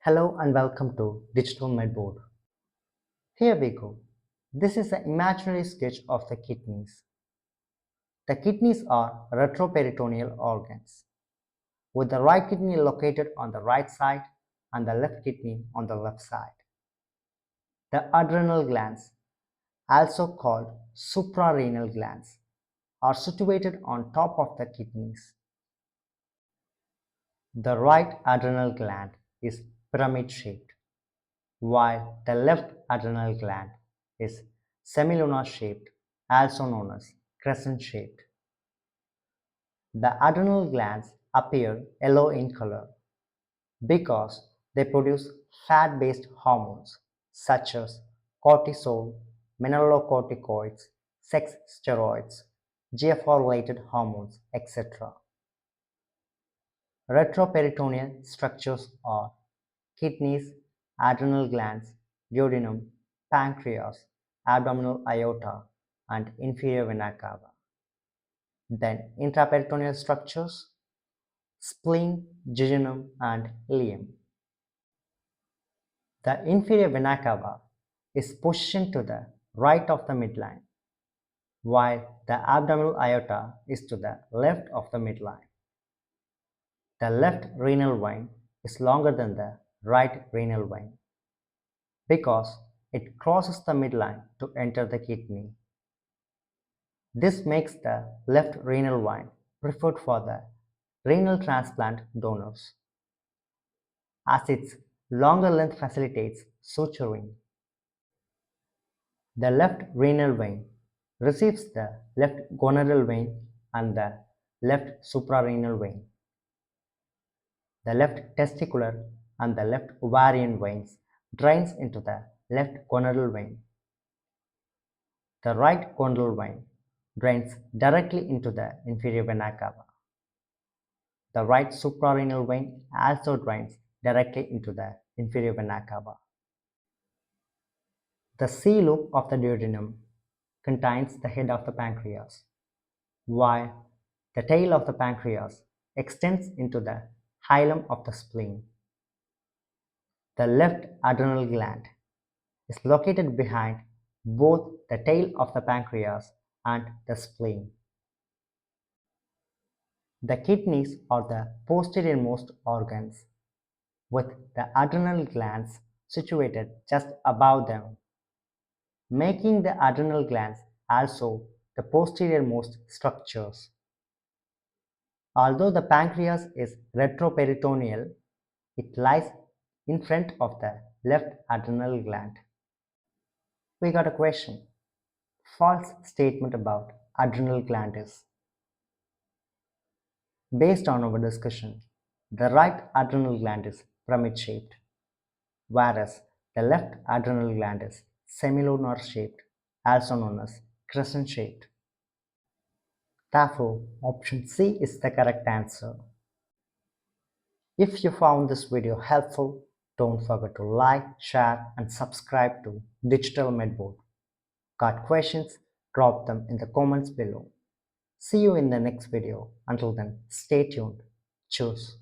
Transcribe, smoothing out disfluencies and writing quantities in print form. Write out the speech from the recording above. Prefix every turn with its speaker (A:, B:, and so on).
A: Hello and welcome to Digital Medboard. Here we go. This is an imaginary sketch of the kidneys. The kidneys are retroperitoneal organs, with the right kidney located on the right side and the left kidney on the left side. The adrenal glands, also called suprarenal glands, are situated on top of the kidneys. The right adrenal gland is pyramid-shaped, while the left adrenal gland is semilunar-shaped, also known as crescent-shaped. The adrenal glands appear yellow in color because they produce fat-based hormones such as cortisol, mineralocorticoids, sex steroids, GFR-related hormones, etc. Retroperitoneal structures are kidneys, adrenal glands, jejunum, pancreas, abdominal aorta, and inferior vena cava. Then intraperitoneal structures, spleen, jejunum, and ileum. The inferior vena cava is positioned to the right of the midline, while the abdominal aorta is to the left of the midline. The left renal vein is longer than the right renal vein because it crosses the midline to enter the kidney. This makes the left renal vein preferred for the renal transplant donors, as its longer length facilitates suturing. The left renal vein receives the left gonadal vein and the left suprarenal vein. The left testicular and the left ovarian veins drains into the left gonadal vein. The right gonadal vein drains directly into the inferior vena cava. The right suprarenal vein also drains directly into the inferior vena cava. The C-loop of the duodenum contains the head of the pancreas, while the tail of the pancreas extends into the hilum of the spleen. The left adrenal gland is located behind both the tail of the pancreas and the spleen. The kidneys are the posteriormost organs, with the adrenal glands situated just above them, making the adrenal glands also the posteriormost structures. Although the pancreas is retroperitoneal, it lies in front of the left adrenal gland. We got a question. False statement about adrenal gland is: based on our discussion, the right adrenal gland is pyramid-shaped, whereas the left adrenal gland is semilunar-shaped, also known as crescent-shaped. Therefore, option C is the correct answer. If you found this video helpful, don't forget to like, share, and subscribe to Digital Medboard. Got questions? Drop them in the comments below. See you in the next video. Until then, stay tuned. Cheers.